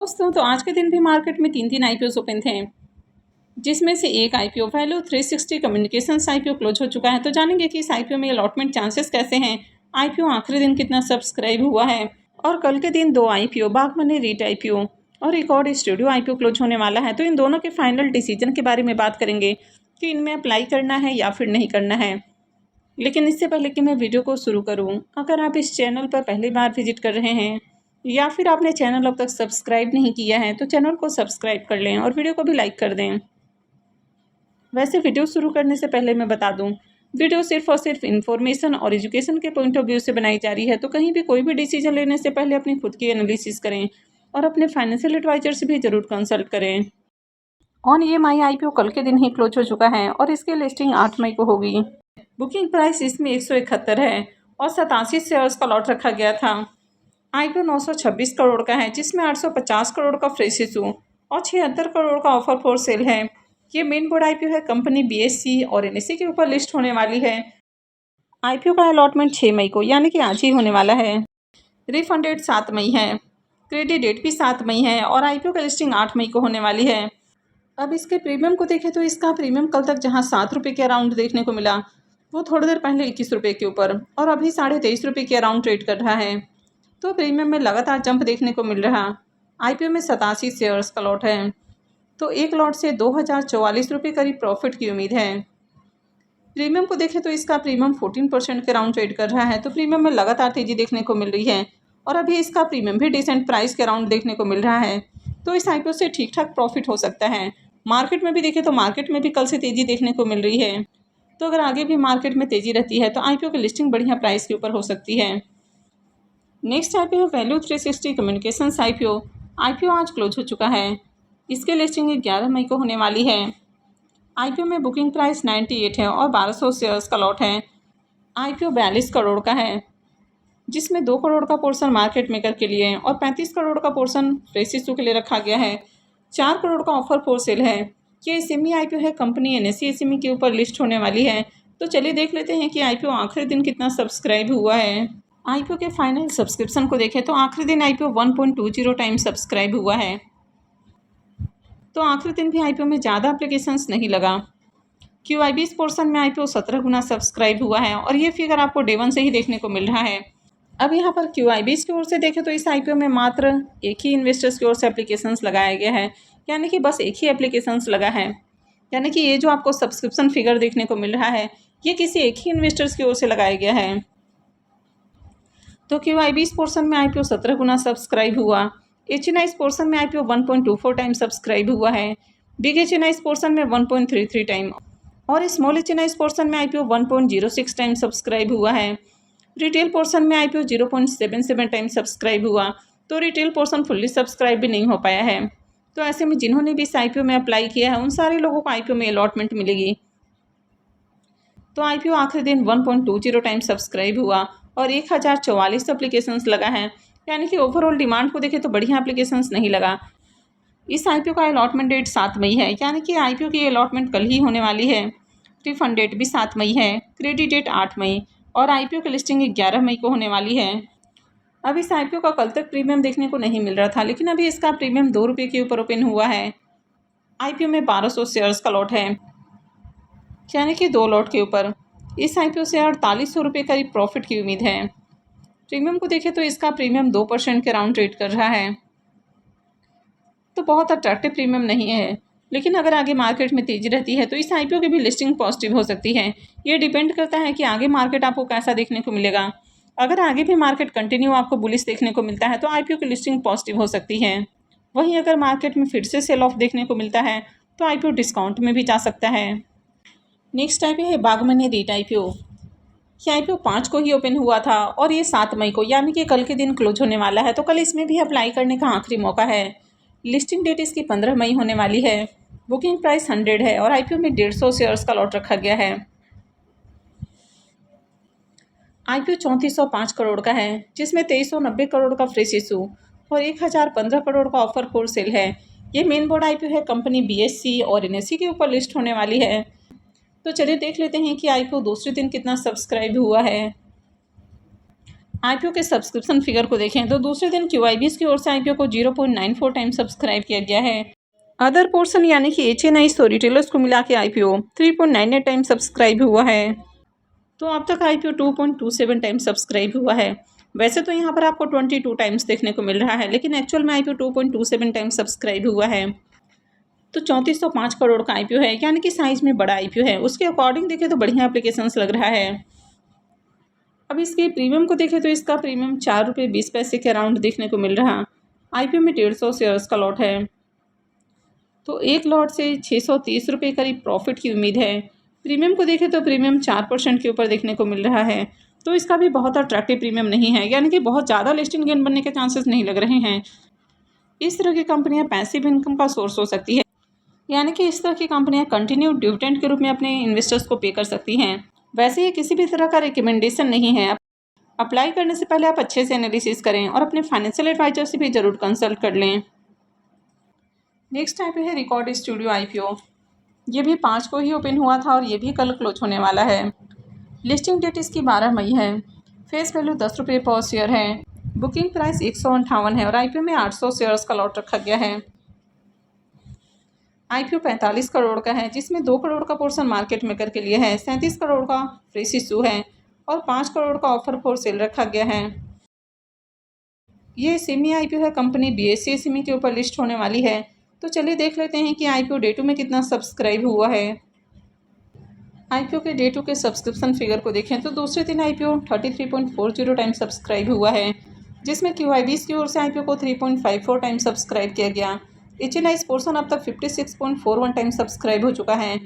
दोस्तों तो आज के दिन भी मार्केट में तीन आईपीओ ओपन थे, जिसमें से एक IPO value 360 communications IPO close हो चुका है। तो जानेंगे कि इस आईपीओ में अलॉटमेंट चांसेस कैसे हैं, आईपीओ आखिरी दिन कितना सब्सक्राइब हुआ है, और कल के दिन दो आईपीओ बागमनी रीट आईपीओ और एक और स्टूडियो आईपीओ क्लोज होने वाला है। तो इन दोनों के फाइनल डिसीजन के बारे में बात करेंगे कि इनमें अप्लाई करना है या फिर नहीं करना है। लेकिन इससे पहले कि मैं वीडियो को शुरू करूं, अगर आप इस चैनल पर पहली बार विजिट कर रहे हैं या फिर आपने चैनल अब तक सब्सक्राइब नहीं किया है तो चैनल को सब्सक्राइब कर लें और वीडियो को भी लाइक कर दें। वैसे वीडियो शुरू करने से पहले मैं बता दूं, वीडियो सिर्फ और सिर्फ इन्फॉर्मेशन और एजुकेशन के पॉइंट ऑफ व्यू से बनाई जा रही है। तो कहीं भी कोई भी डिसीजन लेने से पहले अपनी खुद की एनालिसिस करें और अपने फाइनेंशियल एडवाइजर से भी ज़रूर कंसल्ट करें। ऑन ईएमआई आईपीओ कल के दिन ही क्लोज हो चुका है और इसकी लिस्टिंग 8 मई को होगी। बुकिंग प्राइस इसमें 171 है और 87 शेयर्स का लॉट रखा गया था। आईपीओ 926 करोड़ का है, जिसमें 850 करोड़ का फ्रेश इशू और 76 करोड़ का ऑफर फॉर सेल है। ये मेन बोर्ड आईपीओ है, कंपनी बीएससी और एनएससी के ऊपर लिस्ट होने वाली है। आईपीओ का अलॉटमेंट 6 मई को यानी कि आज ही होने वाला है। रिफंड डेट 7 मई है, क्रेडिट डेट भी 7 मई है और आईपीओ का लिस्टिंग 8 मई को होने वाली है। अब इसके प्रीमियम को देखें तो इसका प्रीमियम कल तक जहां 7 रुपये के अराउंड देखने को मिला, वो थोड़ी देर पहले 21 रुपये के ऊपर और अभी 23.5 रुपये के अराउंड ट्रेड कर रहा है। तो प्रीमियम में लगातार जंप देखने को मिल रहा। आईपीओ में 87 शेयर्स का लॉट है, तो एक लॉट से 2044 रुपये करीब प्रॉफिट की उम्मीद है। प्रीमियम को देखें तो इसका प्रीमियम 14% के अराउंड ट्रेड कर रहा है, तो प्रीमियम में लगातार तेजी देखने को मिल रही है और अभी इसका प्रीमियम भी डिसेंट प्राइस के अराउंड देखने को मिल रहा है। तो इस आईपीओ से ठीक ठाक प्रॉफिट हो सकता है। मार्केट में भी देखें तो मार्केट में भी कल से तेजी देखने को मिल रही है। तो अगर आगे भी मार्केट में तेजी रहती है तो आईपीओ की लिस्टिंग बढ़िया प्राइस के ऊपर हो सकती है। Next IPO value 360 communications IPO. IPO आज क्लोज हो चुका है। इसके लिस्टिंग 11 मई को होने वाली है। आईपीओ में बुकिंग प्राइस 98 है और 1200 शेयर्स का लॉट है। आईपीओ 42 करोड़ का है, जिसमें 2 करोड़ का पोर्शन मार्केट मेकर के लिए और 35 करोड़ का पोर्शन फ्रेश इशू के लिए रखा गया है। 4 करोड़ का ऑफर फॉर सेल है। ये एसएमई आईपीओ है, कंपनी एनएससी एसएमई के ऊपर लिस्ट होने वाली है। तो चलिए देख लेते हैं कि आईपीओ आखिरी दिन कितना सब्सक्राइब हुआ है। आईपीओ के फाइनल सब्सक्रिप्शन को देखें तो आखिरी दिन आईपीओ 1.20 टाइम सब्सक्राइब हुआ है। तो आखिरी दिन भी आईपीओ में ज़्यादा एप्लीकेशंस नहीं लगा। क्यूआईबीस पोर्शन में आईपीओ 17 गुना सब्सक्राइब हुआ है और ये फिगर आपको डे 1 से ही देखने को मिल रहा है। अब यहाँ पर क्यूआईबीस की ओर से देखें तो इस आईपीओ में मात्र एक ही इन्वेस्टर्स की ओर से एप्लीकेशंस लगाया गया है, यानी कि बस एक ही एप्लीकेशंस लगा है। यानी कि ये जो आपको सब्सक्रिप्शन फिगर देखने को मिल रहा है, ये किसी एक ही इन्वेस्टर्स की ओर से लगाया गया है। तो क्यूआईबीस पोर्शन में आईपीओ 17 गुना सब्सक्राइब हुआ। एचएनआईस पोर्शन में आईपीओ 1.24 टाइम सब्सक्राइब हुआ है। बिग एचएनआईस पोर्शन में 1.33 टाइम और स्मॉल एचएनआईस पोर्शन में आईपीओ 1.06 टाइम सब्सक्राइब हुआ है। रिटेल पोर्शन में आईपीओ 0.77 टाइम सब्सक्राइब हुआ। तो रिटेल पोर्शन फुल्ली सब्सक्राइब भी नहीं हो पाया है। तो ऐसे में जिन्होंने भी इस आईपीओ में अप्लाई किया है उन सारे लोगों को आईपीओ में अलॉटमेंट मिलेगी। तो आईपीओ आखिरी दिन 1.20 टाइम सब्सक्राइब हुआ और 1044 एप्लीकेशंस लगा है, यानी कि ओवरऑल डिमांड को देखें तो बढ़िया एप्लीकेशंस नहीं लगा। इस आईपीओ का अलॉटमेंट डेट 7 मई है, यानी कि आईपीओ की अलॉटमेंट कल ही होने वाली है। रिफंड डेट भी 7 मई है, क्रेडिट डेट 8 मई और आईपीओ की लिस्टिंग 11 मई को होने वाली है। अब इस आईपीओ का कल तक प्रीमियम देखने को नहीं मिल रहा था, लेकिन अभी इसका प्रीमियम 2 रुपये के ऊपर ओपन हुआ है। आईपीओ में 1200 शेयर्स का लॉट है, यानी कि 2 लॉट के ऊपर। इस आईपीओ से 4800 रुपये करीब प्रॉफिट की उम्मीद है। प्रीमियम को देखें तो इसका प्रीमियम 2% के अराउंड ट्रेड कर रहा है, तो बहुत अट्रैक्टिव प्रीमियम नहीं है। लेकिन अगर आगे मार्केट में तेजी रहती है तो इस आईपीओ की भी लिस्टिंग पॉजिटिव हो सकती है। ये डिपेंड करता है कि आगे मार्केट आपको कैसा देखने को मिलेगा। अगर आगे भी मार्केट कंटिन्यू आपको बुलिश देखने को मिलता है तो आईपीओ की लिस्टिंग पॉजिटिव हो सकती है। वहीं अगर मार्केट में फिर से सेल ऑफ देखने को मिलता है तो आईपीओ डिस्काउंट में भी जा सकता है। नेक्स्ट आईपीओ है बागमनी रीट आईपीओ। ये आईपीओ 5 को ही ओपन हुआ था और ये 7 मई को यानी कि कल के दिन क्लोज होने वाला है। तो कल इसमें भी अप्लाई करने का आखिरी मौका है। लिस्टिंग डेट इसकी 15 मई होने वाली है। बुकिंग प्राइस 100 है और आईपीओ में 150 शेयर्स का लॉट रखा गया है। आईपीओ 3405 करोड़ का है, जिसमें 2390 करोड़ का फ्रेश इशू और 1015 करोड़ का ऑफर फॉर सेल है। ये मेन बोर्ड आईपीओ है, कंपनी बीएससी और एनएससी के ऊपर लिस्ट होने वाली है। तो चलिए देख लेते हैं कि आईपीओ दूसरे दिन कितना सब्सक्राइब हुआ है। आईपीओ के सब्सक्रिप्शन फिगर को देखें तो दूसरे दिन QIBs की ओर से आईपीओ को 0.94 टाइम सब्सक्राइब किया गया है। अदर पोर्शन यानी कि HNI और रिटेलर्स को मिला के आईपीओ 3.98 टाइम सब्सक्राइब हुआ है। तो अब तक आईपीओ 2.27 टाइम सब्सक्राइब हुआ है। वैसे तो यहाँ पर आपको 22 टाइम्स देखने को मिल रहा है, लेकिन एक्चुअल में आईपीओ 2.27 टाइम सब्सक्राइब हुआ है। तो 3405 करोड़ का आईपीओ है, यानी कि साइज में बड़ा आईपीओ है। उसके अकॉर्डिंग देखें तो बढ़िया एप्लीकेशंस लग रहा है। अब इसके प्रीमियम को देखें तो इसका प्रीमियम 4 रुपये 20 पैसे के अराउंड देखने को मिल रहा। आईपीओ में 150 शेयर्स का लॉट है, तो एक लॉट से 630 रुपये करीब प्रॉफिट की उम्मीद है। प्रीमियम को देखें तो प्रीमियम 4% के ऊपर देखने को मिल रहा है, तो इसका भी बहुत अट्रैक्टिव प्रीमियम नहीं है, यानी कि बहुत ज़्यादा लिस्टिंग गेन बनने के चांसेस नहीं लग रहे हैं। इस तरह की कंपनियां पैसिव इनकम का सोर्स हो सकती है, यानी कि इस तरह की कंपनियां कंटिन्यू डिविडेंड के रूप में अपने इन्वेस्टर्स को पे कर सकती हैं। वैसे ये किसी भी तरह का रिकमेंडेशन नहीं है। अप्लाई करने से पहले आप अच्छे से एनालिसिस करें और अपने फाइनेंशियल एडवाइजर से भी ज़रूर कंसल्ट कर लें। नेक्स्ट आईपीओ है रिकॉर्ड स्टूडियो आईपीओ। ये भी 5 को ही ओपन हुआ था और ये भी कल क्लोज होने वाला है। लिस्टिंग डेट इसकी 12 मई है। फेस वैल्यू 10 रुपये पर शेयर है। बुकिंग प्राइस 158 है और आईपीओ में 800 शेयर्स का लॉट रखा गया है। आईपीओ 45 करोड़ का है, जिसमें 2 करोड़ का पोर्शन मार्केट मेकर के लिए है, 37 करोड़ का फ्रेश इशू है और 5 करोड़ का ऑफर फॉर सेल रखा गया है। ये सेमी आईपीओ है, कंपनी BSE सेमी के ऊपर लिस्ट होने वाली है। तो चलिए देख लेते हैं कि आईपीओ डे 2 में कितना सब्सक्राइब हुआ है। आईपीओ के डे 2 के सब्सक्रिप्शन फिगर को देखें तो दूसरे दिन आईपीओ 33.40 टाइम सब्सक्राइब हुआ है, जिसमें QIBs की ओर से आईपीओ को 3.54 टाइम सब्सक्राइब किया गया। HNI पोर्शन अब तक 56.41 टाइम सब्सक्राइब हो चुका है।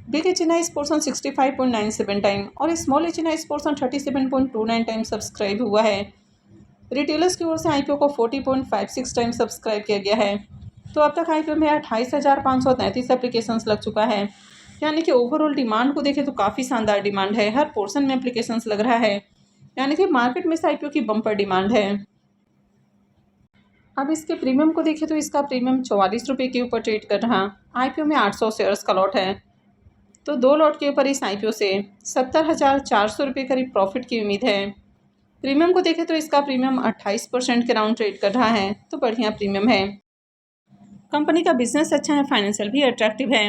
बिग HNI पोर्शन 65.97 टाइम और small HNI portion 37.29 time subscribe हुआ है। रिटेलर्स की ओर से आईपीओ को 40.56 टाइम सब्सक्राइब किया गया है। तो अब तक आईपीओ में 28,533 एप्लीकेशंस लग चुका है, यानी कि ओवरऑल डिमांड को देखें तो काफ़ी शानदार डिमांड है। हर पोर्शन में एप्लीकेशंस लग रहा है, यानी कि मार्केट में इस आईपीओ की बम्पर डिमांड है। अब इसके प्रीमियम को देखें तो इसका प्रीमियम 44 रुपये के ऊपर ट्रेड कर रहा। आईपीओ में 800 शेयर्स का लॉट है, तो 2 लॉट के ऊपर इस आईपीओ से 70,400 रुपये करीब प्रॉफिट की उम्मीद है। प्रीमियम को देखें तो इसका प्रीमियम 28% के राउंड ट्रेड कर रहा है, तो बढ़िया प्रीमियम है। कंपनी का बिजनेस अच्छा है, फाइनेंशियल भी अट्रैक्टिव है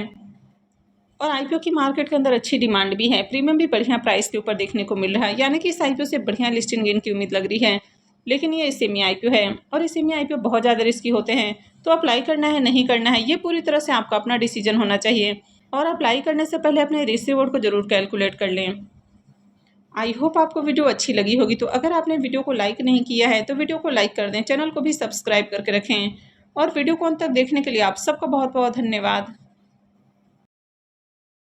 और आईपीओ की मार्केट के अंदर अच्छी डिमांड भी है। प्रीमियम भी बढ़िया प्राइस के ऊपर देखने को मिल रहा है, यानी कि इस आईपीओ से बढ़िया लिस्टिंग गेन की उम्मीद लग रही है। लेकिन ये सेमी आईपीओ है और सेमी आईपीओ बहुत ज़्यादा रिस्की होते हैं, तो अप्लाई करना है नहीं करना है ये पूरी तरह से आपका अपना डिसीजन होना चाहिए और अप्लाई करने से पहले अपने रिस्क रिवॉर्ड को जरूर कैलकुलेट कर लें। आई होप आपको वीडियो अच्छी लगी होगी। तो अगर आपने वीडियो को लाइक नहीं किया है तो वीडियो को लाइक कर दें, चैनल को भी सब्सक्राइब करके रखें और वीडियो को अंत तक देखने के लिए आप सबका बहुत बहुत धन्यवाद।